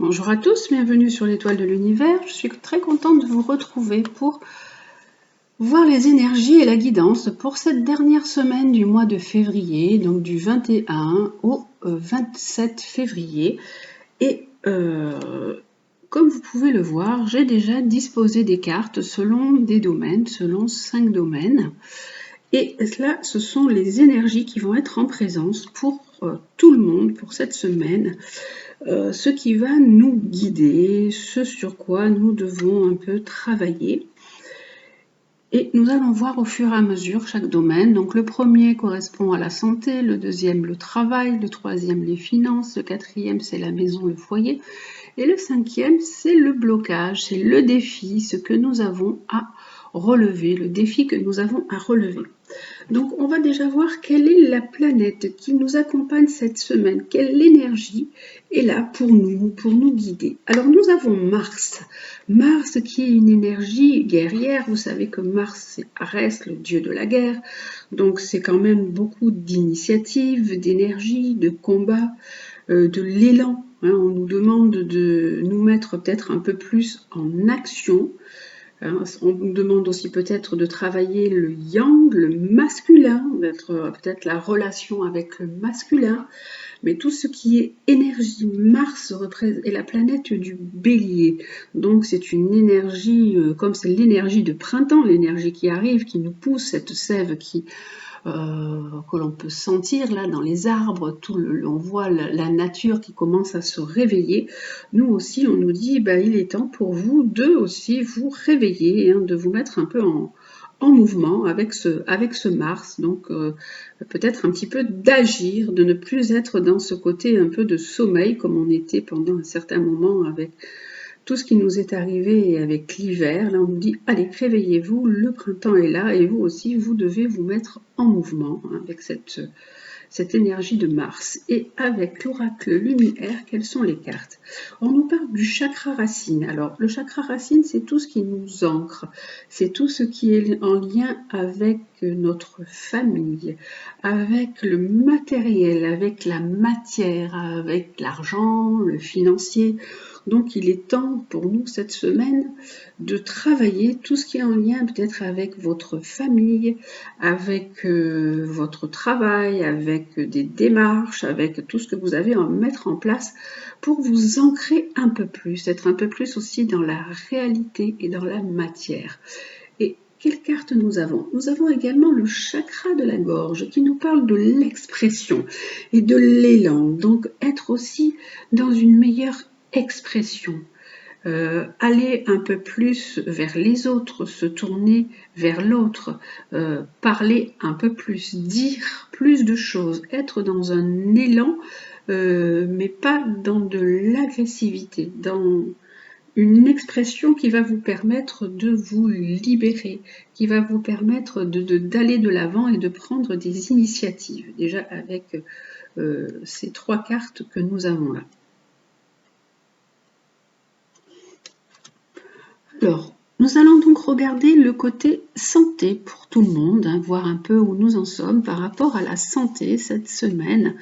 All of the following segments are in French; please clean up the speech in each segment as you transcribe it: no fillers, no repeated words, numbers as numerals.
Bonjour à tous, bienvenue sur l'Étoile de l'Univers. Je suis très contente de vous retrouver pour voir les énergies et la guidance pour cette dernière semaine du mois de février, donc du 21 au 27 février. Et comme vous pouvez le voir, j'ai déjà disposé des cartes selon des domaines, selon 5 domaines. Et là, ce sont les énergies qui vont être en présence pour tout le monde pour cette semaine. Ce qui va nous guider, ce sur quoi nous devons un peu travailler. Et nous allons voir au fur et à mesure chaque domaine. Donc le premier correspond à la santé, le deuxième le travail, le troisième les finances, le quatrième c'est la maison, le foyer, et le cinquième c'est le blocage, c'est le défi, ce que nous avons à relever, le défi que nous avons à relever. Donc on va déjà voir quelle est la planète qui nous accompagne cette semaine, quelle énergie est là pour nous guider. Alors nous avons Mars, Mars qui est une énergie guerrière, vous savez que Mars c'est Arès, le dieu de la guerre, donc c'est quand même beaucoup d'initiatives, d'énergie, de combat, de l'élan. On nous demande de nous mettre peut-être un peu plus en action. On nous demande aussi peut-être de travailler le yang, le masculin, peut-être la relation avec le masculin, mais tout ce qui est énergie, Mars est la planète du bélier, donc c'est une énergie, comme c'est l'énergie de printemps, l'énergie qui arrive, qui nous pousse, cette sève que l'on peut sentir là dans les arbres, on voit la nature qui commence à se réveiller. Nous aussi, on nous dit, il est temps pour vous de aussi vous réveiller, de vous mettre un peu en mouvement avec ce Mars, donc peut-être un petit peu d'agir, de ne plus être dans ce côté un peu de sommeil comme on était pendant un certain moment avec tout ce qui nous est arrivé avec l'hiver. Là on nous dit allez réveillez-vous, le printemps est là et vous aussi vous devez vous mettre en mouvement avec cette énergie de Mars. Et avec l'oracle lumière, quelles sont les cartes? On nous parle du chakra racine. Alors le chakra racine, c'est tout ce qui nous ancre, c'est tout ce qui est en lien avec notre famille, avec le matériel, avec la matière, avec l'argent, le financier. Donc il est temps pour nous cette semaine de travailler tout ce qui est en lien peut-être avec votre famille, avec votre travail, avec des démarches, avec tout ce que vous avez à mettre en place pour vous ancrer un peu plus, être un peu plus aussi dans la réalité et dans la matière. Et quelle carte nous avons? Nous avons également le chakra de la gorge qui nous parle de l'expression et de l'élan, donc être aussi dans une meilleure expression. Aller un peu plus vers les autres, se tourner vers l'autre, parler un peu plus, dire plus de choses, être dans un élan, mais pas dans de l'agressivité, dans une expression qui va vous permettre de vous libérer, qui va vous permettre d'aller de l'avant et de prendre des initiatives, déjà avec ces 3 cartes que nous avons là. Alors, nous allons donc regarder le côté santé pour tout le monde, voir un peu où nous en sommes par rapport à la santé cette semaine.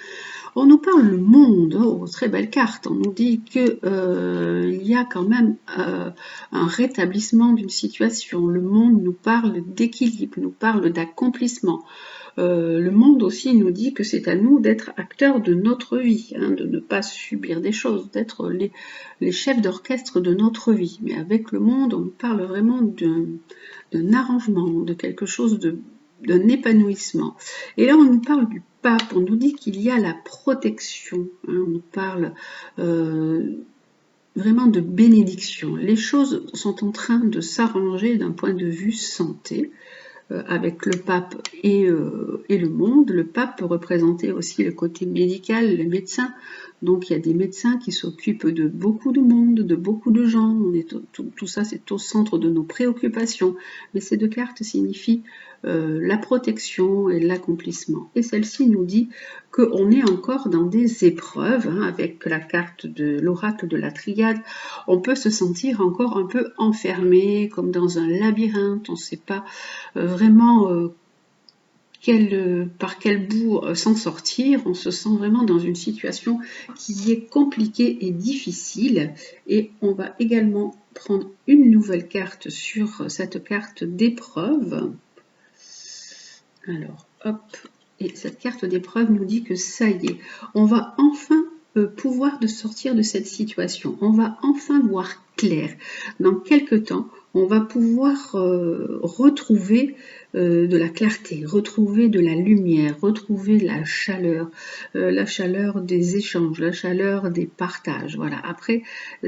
On nous parle le monde, très belle carte, on nous dit qu'il y a quand même un rétablissement d'une situation. Le monde nous parle d'équilibre, nous parle d'accomplissement. Le monde aussi nous dit que c'est à nous d'être acteurs de notre vie, de ne pas subir des choses, d'être les chefs d'orchestre de notre vie. Mais avec le monde, on parle vraiment d'un arrangement, de quelque chose d'un épanouissement. Et là, on nous parle du pape, on nous dit qu'il y a la protection, on nous parle vraiment de bénédiction. Les choses sont en train de s'arranger d'un point de vue santé, avec le pape et le monde. Le pape peut représenter aussi le côté médical, le médecin. Donc il y a des médecins qui s'occupent de beaucoup de monde, de beaucoup de gens. Tout ça, c'est au centre de nos préoccupations. Mais ces 2 cartes signifient la protection et l'accomplissement. Et celle-ci nous dit qu'on est encore dans des épreuves, avec la carte de l'oracle de la triade. On peut se sentir encore un peu enfermé, comme dans un labyrinthe. On ne sait pas vraiment par quel bout s'en sortir. On se sent vraiment dans une situation qui est compliquée et difficile. Et on va également prendre une nouvelle carte sur cette carte d'épreuve. Alors, hop, et cette carte d'épreuve nous dit que ça y est, on va enfin pouvoir sortir de cette situation. On va enfin voir clair. Dans quelques temps, on va pouvoir retrouver de la clarté, retrouver de la lumière, retrouver la chaleur des échanges, la chaleur des partages. Voilà. Après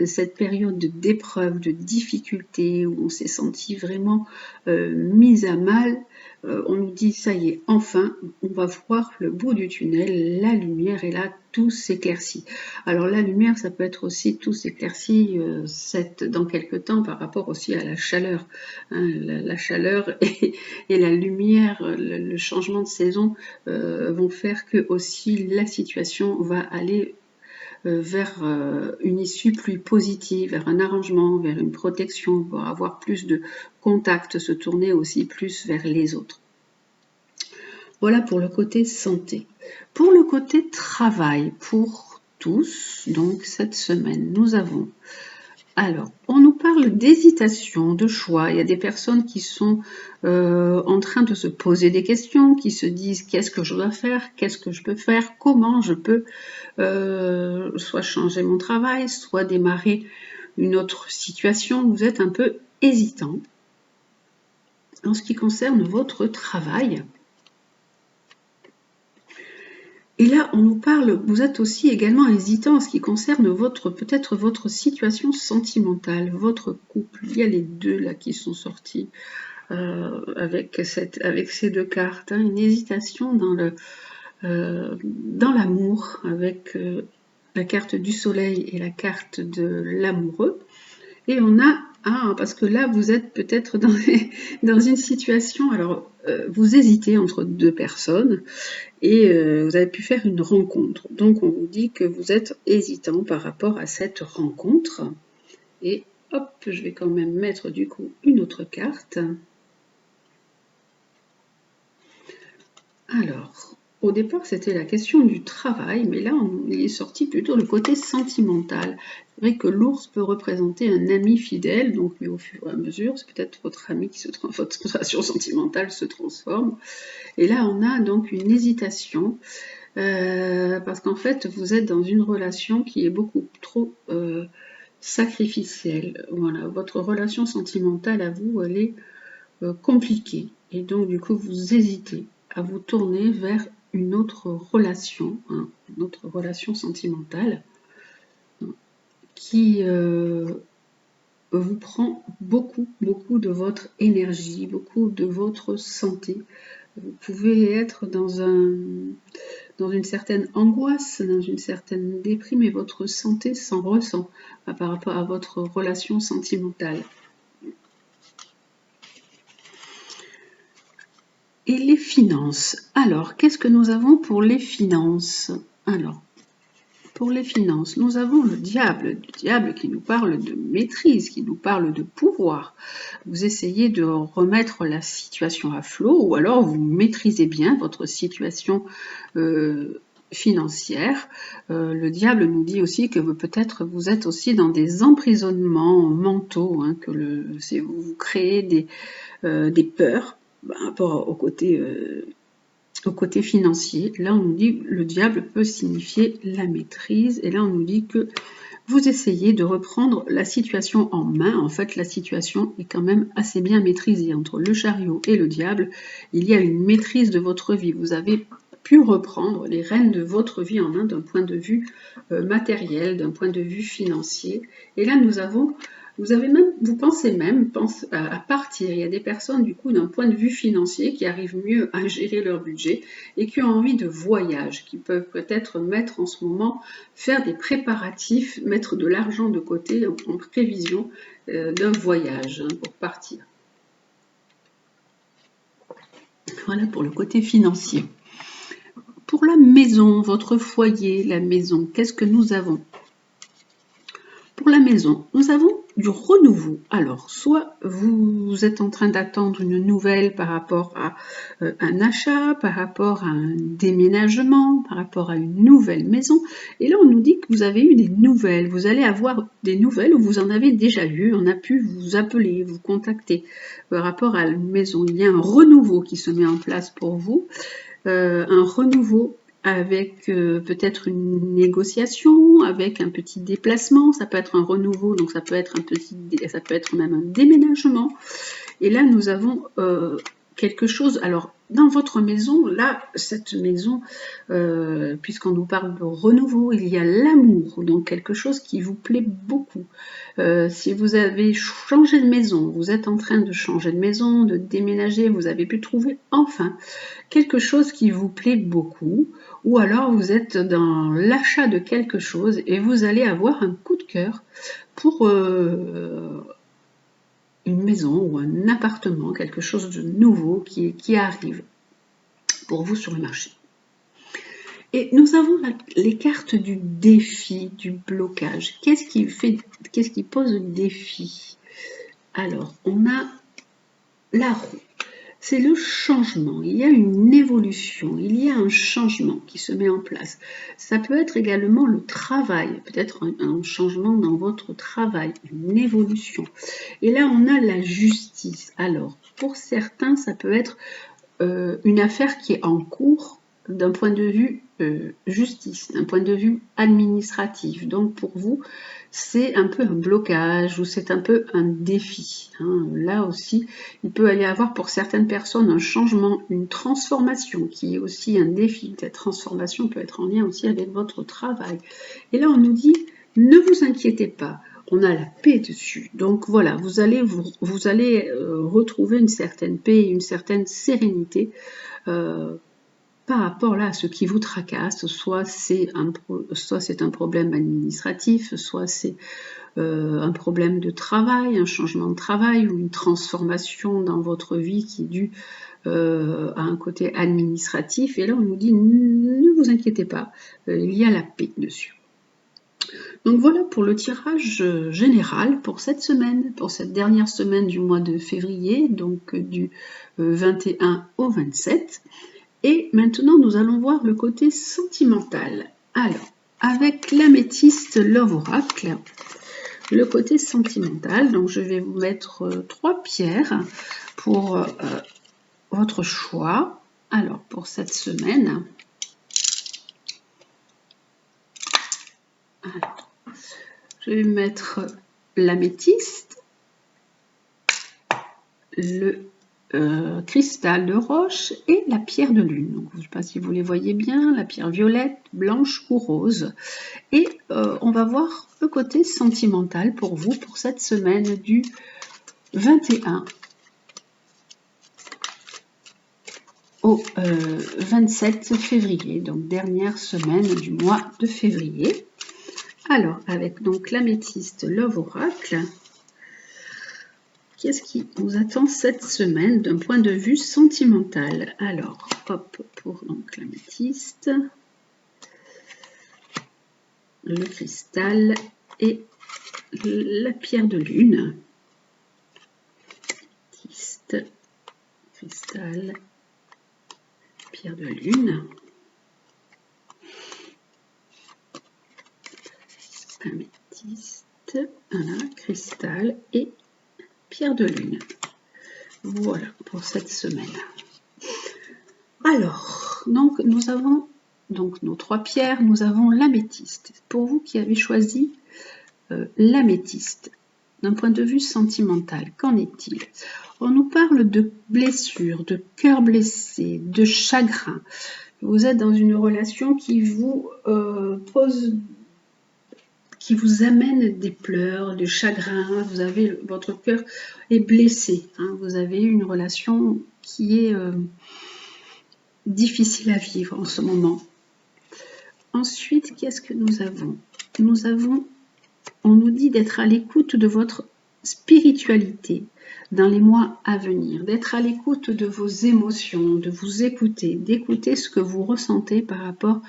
cette période d'épreuve, de difficulté, où on s'est senti vraiment mis à mal, on nous dit ça y est, enfin, on va voir le bout du tunnel, la lumière est là, tout s'éclaircit. Alors la lumière, ça peut être aussi tout s'éclaircit dans quelques temps par rapport aussi à la chaleur. Hein, la chaleur et la lumière, le changement de saison vont faire que aussi la situation va aller vers une issue plus positive, vers un arrangement, vers une protection, pour avoir plus de contact, se tourner aussi plus vers les autres. Voilà pour le côté santé. Pour le côté travail, pour tous, donc cette semaine, nous avons... Alors, on nous parle d'hésitation, de choix. Il y a des personnes qui sont en train de se poser des questions, qui se disent qu'est-ce que je dois faire, qu'est-ce que je peux faire, comment je peux soit changer mon travail, soit démarrer une autre situation. Vous êtes un peu hésitant en ce qui concerne votre travail. Et là, on nous parle, vous êtes aussi également hésitant en ce qui concerne peut-être votre situation sentimentale, votre couple. Il y a les deux là qui sont sortis avec ces deux cartes. Hein, une hésitation dans l'amour avec la carte du soleil et la carte de l'amoureux. Et on a, parce que là, vous êtes peut-être dans une situation, alors vous hésitez entre deux personnes et vous avez pu faire une rencontre. Donc, on vous dit que vous êtes hésitant par rapport à cette rencontre. Et hop, je vais quand même mettre du coup une autre carte. Alors, au départ, c'était la question du travail, mais là, on est sorti plutôt le côté sentimental. C'est vrai que l'ours peut représenter un ami fidèle, donc, mais au fur et à mesure, c'est peut-être votre ami votre relation sentimentale se transforme. Et là, on a donc une hésitation, parce qu'en fait, vous êtes dans une relation qui est beaucoup trop sacrificielle. Voilà, votre relation sentimentale à vous, elle est compliquée. Et donc, du coup, vous hésitez à vous tourner vers une autre relation sentimentale qui vous prend beaucoup de votre énergie, beaucoup de votre santé. Vous pouvez être dans une certaine angoisse, dans une certaine déprime, et votre santé s'en ressent par rapport à votre relation sentimentale. Et les finances. Alors, qu'est-ce que nous avons pour les finances? Alors, pour les finances, nous avons le diable qui nous parle de maîtrise, qui nous parle de pouvoir. Vous essayez de remettre la situation à flot, ou alors vous maîtrisez bien votre situation financière. Le diable nous dit aussi que peut-être vous êtes aussi dans des emprisonnements mentaux, hein, que vous créez des peurs par rapport au côté financier. Là, on nous dit le diable peut signifier la maîtrise. Et là, on nous dit que vous essayez de reprendre la situation en main. En fait, la situation est quand même assez bien maîtrisée. Entre le chariot et le diable, il y a une maîtrise de votre vie. Vous avez pu reprendre les rênes de votre vie en main d'un point de vue matériel, d'un point de vue financier. Et là, vous pensez même à partir. Il y a des personnes, du coup, d'un point de vue financier, qui arrivent mieux à gérer leur budget et qui ont envie de voyage, qui peuvent peut-être mettre en ce moment, faire des préparatifs, mettre de l'argent de côté en prévision d'un voyage pour partir. Voilà pour le côté financier. Pour la maison, votre foyer, la maison, qu'est-ce que nous avons? Pour la maison, nous avons du renouveau. Alors, soit vous êtes en train d'attendre une nouvelle par rapport à un achat, par rapport à un déménagement, par rapport à une nouvelle maison. Et là, on nous dit que vous avez eu des nouvelles. Vous allez avoir des nouvelles ou vous en avez déjà eu. On a pu vous appeler, vous contacter par rapport à une maison. Il y a un renouveau qui se met en place pour vous. Un renouveau avec peut-être une négociation, avec un petit déplacement, ça peut être un renouveau, donc ça peut être même un déménagement. Et là, nous avons quelque chose. Alors, dans votre maison, là, cette maison, puisqu'on nous parle de renouveau, il y a l'amour, donc quelque chose qui vous plaît beaucoup. Si vous avez changé de maison, vous êtes en train de changer de maison, de déménager, vous avez pu trouver enfin quelque chose qui vous plaît beaucoup, ou alors vous êtes dans l'achat de quelque chose et vous allez avoir un coup de cœur pour une maison ou un appartement, quelque chose de nouveau qui arrive pour vous sur le marché. Et nous avons les cartes du défi, du blocage. Qu'est-ce qui pose le défi? Alors, on a la roue. C'est le changement, il y a une évolution, il y a un changement qui se met en place. Ça peut être également le travail, peut-être un changement dans votre travail, une évolution. Et là, on a la justice. Alors, pour certains, ça peut être une affaire qui est en cours d'un point de vue justice, d'un point de vue administratif. Donc, pour vous, c'est un peu un blocage ou c'est un peu un défi. Hein. Là aussi, il peut y avoir pour certaines personnes un changement, une transformation qui est aussi un défi. Cette transformation peut être en lien aussi avec votre travail. Et là, on nous dit, ne vous inquiétez pas, on a la paix dessus. Donc voilà, vous allez retrouver une certaine paix, une certaine sérénité par rapport là à ce qui vous tracasse, soit c'est un problème administratif, soit c'est un problème de travail, un changement de travail ou une transformation dans votre vie qui est due à un côté administratif. Et là, on nous dit, ne vous inquiétez pas, il y a la paix dessus. Donc voilà pour le tirage général pour cette semaine, pour cette dernière semaine du mois de février, donc du 21 au 27. Et maintenant, nous allons voir le côté sentimental. Alors, avec l'améthyste Love Oracle, le côté sentimental, donc je vais vous mettre 3 pierres pour votre choix. Alors, pour cette semaine, alors, je vais mettre l'améthyste, le cristal de roche et la pierre de lune. Donc, je ne sais pas si vous les voyez bien, la pierre violette, blanche ou rose. Et on va voir le côté sentimental pour vous pour cette semaine du 21 au 27 février, donc dernière semaine du mois de février. Alors, avec donc l'améthyste Love Oracle, qu'est-ce qui nous attend cette semaine d'un point de vue sentimental? Alors, hop, pour donc l'améthyste, le cristal et la pierre de lune. Améthyste, cristal, pierre de lune. Améthyste, voilà, cristal et pierre de lune. Voilà pour cette semaine. Alors, donc nous avons donc nos 3 pierres, nous avons l'améthyste. Pour vous qui avez choisi l'améthyste, d'un point de vue sentimental, qu'en est-il? On nous parle de blessures, de cœur blessé, de chagrin. Vous êtes dans une relation qui vous qui vous amène des pleurs, du chagrin, votre cœur est blessé. Hein, vous avez une relation qui est difficile à vivre en ce moment. Ensuite, qu'est-ce que nous avons? On nous dit d'être à l'écoute de votre spiritualité dans les mois à venir, d'être à l'écoute de vos émotions, de vous écouter, d'écouter ce que vous ressentez par rapport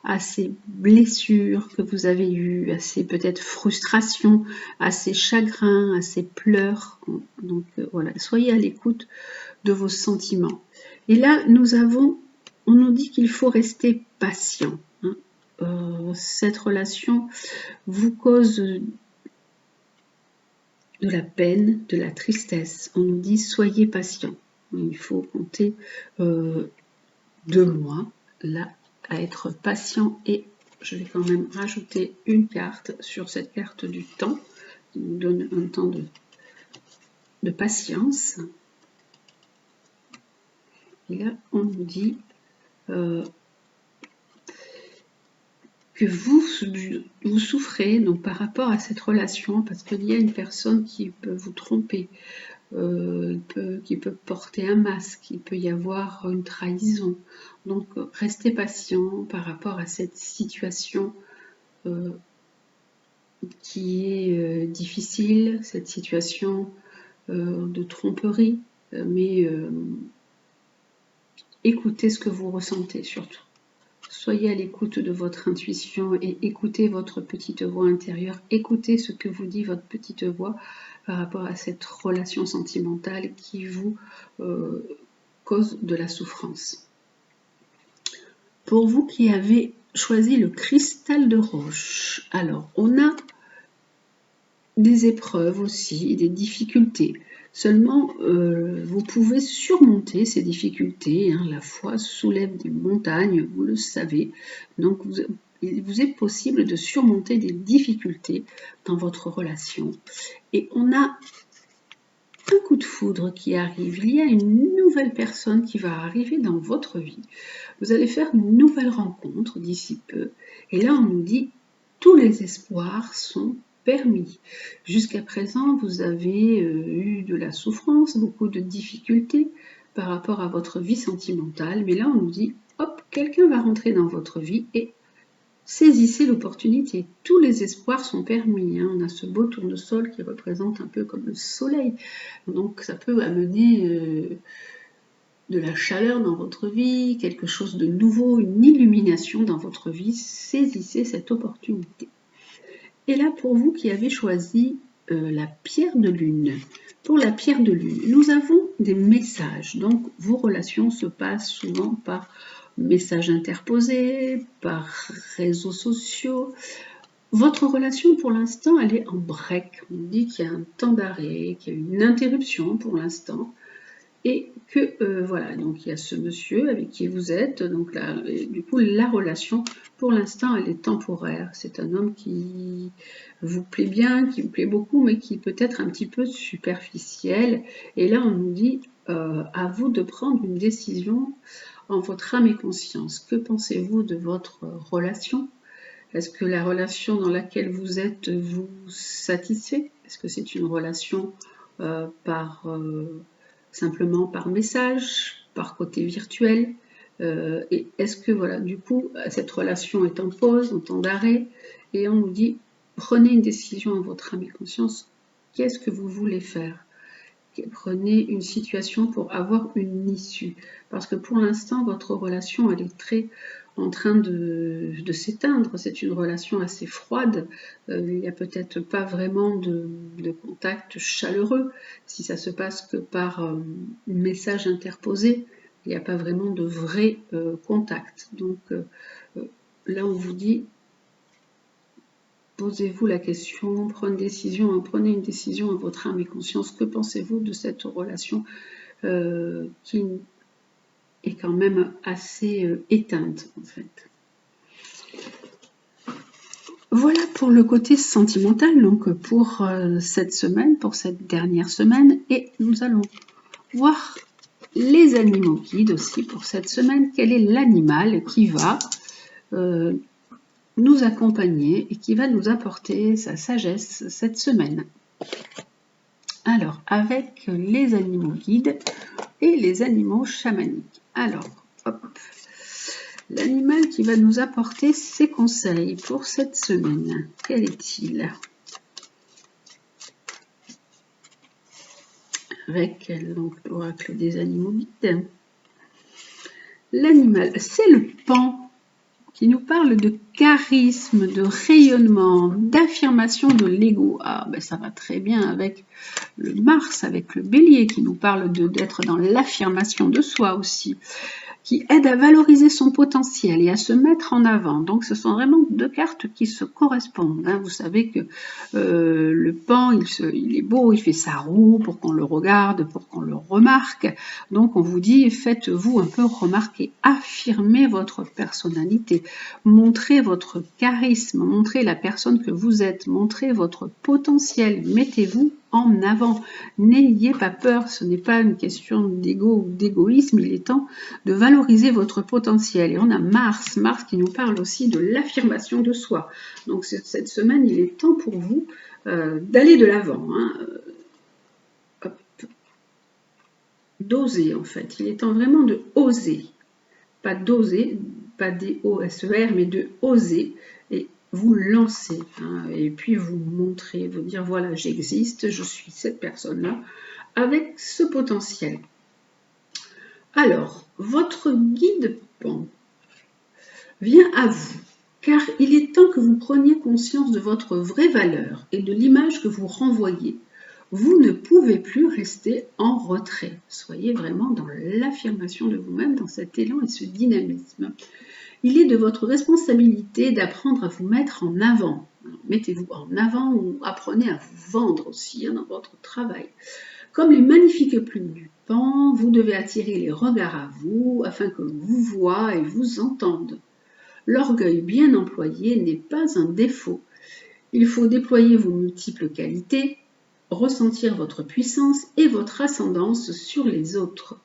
à ces blessures que vous avez eues, à ces peut-être frustrations, à ces chagrins, à ces pleurs. Donc voilà, soyez à l'écoute de vos sentiments. Et là, on nous dit qu'il faut rester patient. Hein. Cette relation vous cause de la peine, de la tristesse. On nous dit soyez patient. Il faut compter 2 mois là à être patient, et je vais quand même rajouter une carte sur cette carte du temps qui nous donne un temps de patience. Et là, on nous dit que vous souffrez donc par rapport à cette relation, parce qu'il y a une personne qui peut vous tromper, qui peut porter un masque, il peut y avoir une trahison. Donc restez patient par rapport à cette situation qui est difficile, cette situation de tromperie, mais écoutez ce que vous ressentez surtout. Soyez à l'écoute de votre intuition et écoutez votre petite voix intérieure. Écoutez ce que vous dit votre petite voix par rapport à cette relation sentimentale qui vous cause de la souffrance. Pour vous qui avez choisi le cristal de roche, alors on a des épreuves aussi, des difficultés. Seulement, vous pouvez surmonter ces difficultés. Hein. La foi soulève des montagnes, vous le savez. Donc, il vous est possible de surmonter des difficultés dans votre relation. Et on a un coup de foudre qui arrive. Il y a une nouvelle personne qui va arriver dans votre vie. Vous allez faire une nouvelle rencontre d'ici peu. Et là, on nous dit tous les espoirs sont permis. Jusqu'à présent, vous avez eu de la souffrance, beaucoup de difficultés par rapport à votre vie sentimentale, mais là on nous dit, hop, quelqu'un va rentrer dans votre vie et saisissez l'opportunité. Tous les espoirs sont permis. Hein. On a ce beau tournesol qui représente un peu comme le soleil, donc ça peut amener de la chaleur dans votre vie, quelque chose de nouveau, une illumination dans votre vie. Saisissez cette opportunité. Et là, pour vous qui avez choisi la pierre de lune, pour la pierre de lune, nous avons des messages. Donc, vos relations se passent souvent par messages interposés, par réseaux sociaux. Votre relation, pour l'instant, elle est en break. On dit qu'il y a un temps d'arrêt, qu'il y a une interruption pour l'instant. Et que voilà, donc il y a ce monsieur avec qui vous êtes, donc là, du coup la relation pour l'instant elle est temporaire. C'est un homme qui vous plaît bien, qui vous plaît beaucoup, mais qui peut être un petit peu superficiel. Et là on nous dit à vous de prendre une décision en votre âme et conscience. Que pensez-vous de votre relation? Est-ce que la relation dans laquelle vous êtes vous satisfait? Est-ce que c'est une relation simplement par message, par côté virtuel, et est-ce que voilà, du coup, cette relation est en pause, en temps d'arrêt, et on nous dit, prenez une décision en votre âme et conscience, qu'est-ce que vous voulez faire? Prenez une situation pour avoir une issue, parce que pour l'instant, votre relation, elle est très en train de s'éteindre, c'est une relation assez froide, il n'y a peut-être pas vraiment de contact chaleureux, si ça se passe que par message interposé, il n'y a pas vraiment de vrai contact. Donc là on vous dit, posez-vous la question, prenez une décision en votre âme et conscience, que pensez-vous de cette relation qui est quand même assez éteinte en fait. Voilà pour le côté sentimental, donc pour cette semaine, pour cette dernière semaine, et nous allons voir les animaux guides aussi pour cette semaine. Quel est l'animal qui va nous accompagner et qui va nous apporter sa sagesse cette semaine? Alors, avec les animaux guides et les animaux chamaniques. Alors, hop, l'animal qui va nous apporter ses conseils pour cette semaine, quel est-il? Avec donc l'oracle des animaux guides. L'animal, c'est le pan. qui nous parle de charisme, de rayonnement, d'affirmation de l'ego. Ah, ben ça va très bien avec le Mars, avec le Bélier, qui nous parle d'être dans l'affirmation de soi aussi, qui aide à valoriser son potentiel et à se mettre en avant. Donc ce sont vraiment deux cartes qui se correspondent. Vous savez que le pan, il est beau, il fait sa roue pour qu'on le regarde, pour qu'on le remarque. Donc on vous dit, faites-vous un peu remarquer, affirmez votre personnalité, montrez votre charisme, montrez la personne que vous êtes, montrez votre potentiel, mettez-vous en avant. N'ayez pas peur, ce n'est pas une question d'ego ou d'égoïsme, il est temps de valoriser votre potentiel. Et on a Mars qui nous parle aussi de l'affirmation de soi. Donc cette semaine, il est temps pour vous d'aller de l'avant, d'oser en fait. Il est temps vraiment de oser, pas d'oser, pas D-O-S-E-R, mais de oser et vous lancer, et puis vous montrer, vous dire voilà, j'existe, je suis cette personne-là, avec ce potentiel. Alors, votre guide Pan vient à vous, car il est temps que vous preniez conscience de votre vraie valeur et de l'image que vous renvoyez. Vous ne pouvez plus rester en retrait. Soyez vraiment dans l'affirmation de vous-même, dans cet élan et ce dynamisme. Il est de votre responsabilité d'apprendre à vous mettre en avant. Mettez-vous en avant ou apprenez à vous vendre aussi dans votre travail. Comme les magnifiques plumes du Pan, vous devez attirer les regards à vous afin que l'on vous voie et vous entende. L'orgueil bien employé n'est pas un défaut. Il faut déployer vos multiples qualités, ressentir votre puissance et votre ascendance sur les autres.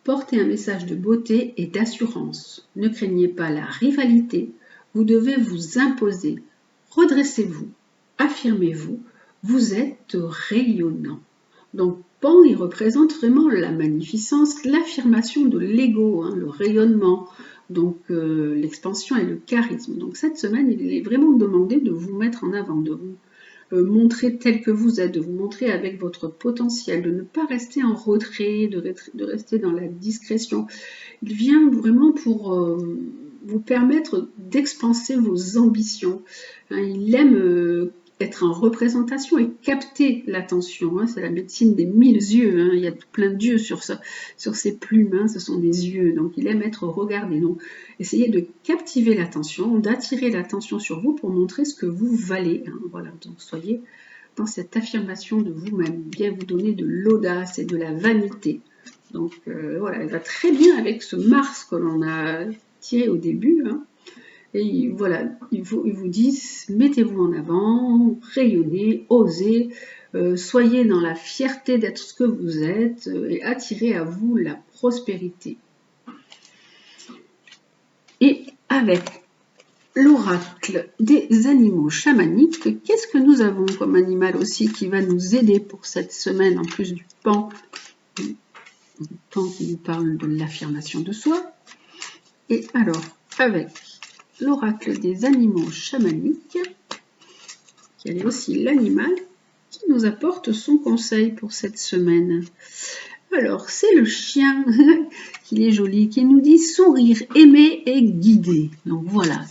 Portez un message de beauté et d'assurance. Ne craignez pas la rivalité, vous devez vous imposer. Redressez-vous, affirmez-vous, vous êtes rayonnant. Donc Pan, il représente vraiment la magnificence, l'affirmation de l'ego, le rayonnement, donc l'expansion et le charisme. Donc cette semaine, il est vraiment demandé de vous mettre en avant, de vous montrer tel que vous êtes, de vous montrer avec votre potentiel, de ne pas rester en retrait, de rester dans la discrétion. Il vient vraiment pour vous permettre d'expanser vos ambitions. Il aime être en représentation et capter l'attention. C'est la médecine des 1000 yeux. Il y a plein d'yeux sur ces plumes. Ce sont des yeux. Donc, il aime être regardé. Donc, essayez de captiver l'attention, d'attirer l'attention sur vous pour montrer ce que vous valez. Voilà. Donc, soyez dans cette affirmation de vous-même. Bien vous donner de l'audace et de la vanité. Donc, voilà. Elle va très bien avec ce Mars que l'on a tiré au début. Et voilà, ils vous disent, mettez-vous en avant, rayonnez, osez, soyez dans la fierté d'être ce que vous êtes et attirez à vous la prospérité. Et avec l'oracle des animaux chamaniques, qu'est-ce que nous avons comme animal aussi qui va nous aider pour cette semaine, en plus du Pan qui nous parle de l'affirmation de soi. Et alors, avec l'oracle des animaux chamaniques, qui est aussi l'animal qui nous apporte son conseil pour cette semaine. Alors, c'est le chien, qui est joli, qui nous dit sourire, aimer et guider. Donc voilà.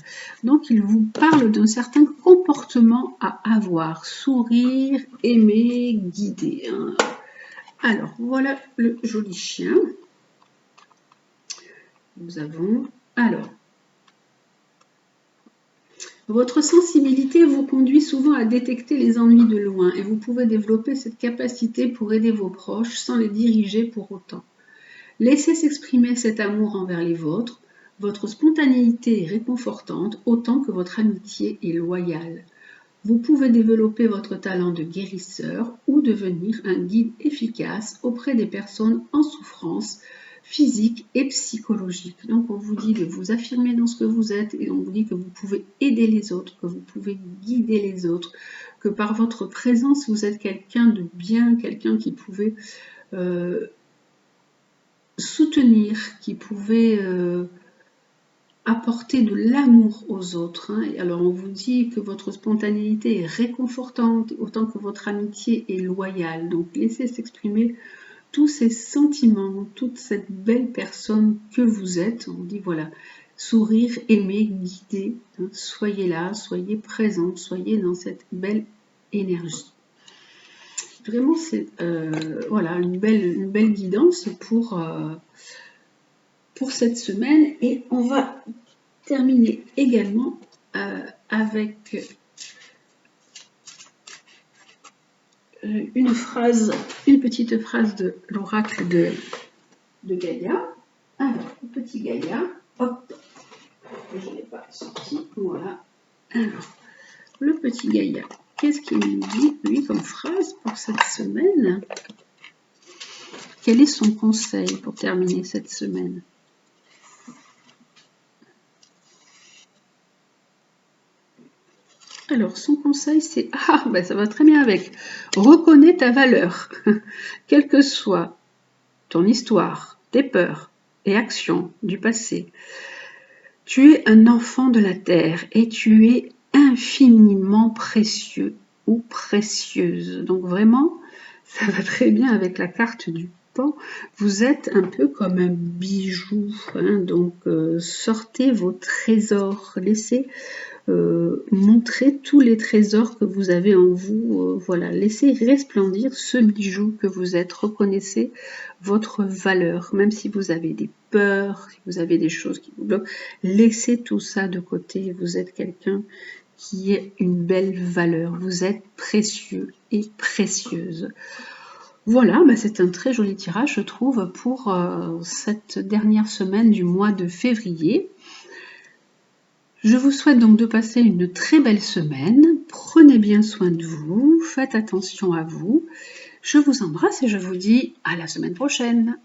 Donc il vous parle d'un certain comportement à avoir. Sourire, aimer, guider. Alors, voilà le joli chien. Nous avons... Alors, votre sensibilité vous conduit souvent à détecter les ennuis de loin et vous pouvez développer cette capacité pour aider vos proches sans les diriger pour autant. Laissez s'exprimer cet amour envers les vôtres. Votre spontanéité est réconfortante autant que votre amitié est loyale. Vous pouvez développer votre talent de guérisseur ou devenir un guide efficace auprès des personnes en souffrance physique et psychologique. Donc on vous dit de vous affirmer dans ce que vous êtes et on vous dit que vous pouvez aider les autres, que vous pouvez guider les autres, que par votre présence vous êtes quelqu'un de bien, quelqu'un qui pouvait soutenir, qui pouvait apporter de l'amour aux autres. Et alors on vous dit que votre spontanéité est réconfortante autant que votre amitié est loyale. Donc laissez s'exprimer tous ces sentiments, toute cette belle personne que vous êtes. On dit voilà, sourire, aimer, guider. Hein. Soyez là, soyez présents, soyez dans cette belle énergie. Vraiment, c'est voilà, une belle guidance pour cette semaine. Et on va terminer également avec une petite phrase de l'oracle de Gaïa. Alors, le petit Gaïa, hop, je ne l'ai pas sorti, voilà. Alors, le petit Gaïa, qu'est-ce qu'il nous dit, lui, comme phrase pour cette semaine? Quel est son conseil pour terminer cette semaine? Alors, son conseil, c'est ça va très bien avec. Reconnais ta valeur, quelle que soit ton histoire, tes peurs et actions du passé. Tu es un enfant de la terre et tu es infiniment précieux ou précieuse. Donc vraiment, ça va très bien avec la carte du pan. Vous êtes un peu comme un bijou. Hein, donc sortez vos trésors, laissez montrer tous les trésors que vous avez en vous. Voilà, laissez resplendir ce bijou que vous êtes. Reconnaissez votre valeur, même si vous avez des peurs, si vous avez des choses qui vous bloquent. Laissez tout ça de côté. Vous êtes quelqu'un qui a une belle valeur. Vous êtes précieux et précieuse. Voilà, c'est un très joli tirage, je trouve, pour cette dernière semaine du mois de février. Je vous souhaite donc de passer une très belle semaine. Prenez bien soin de vous, faites attention à vous. Je vous embrasse et je vous dis à la semaine prochaine.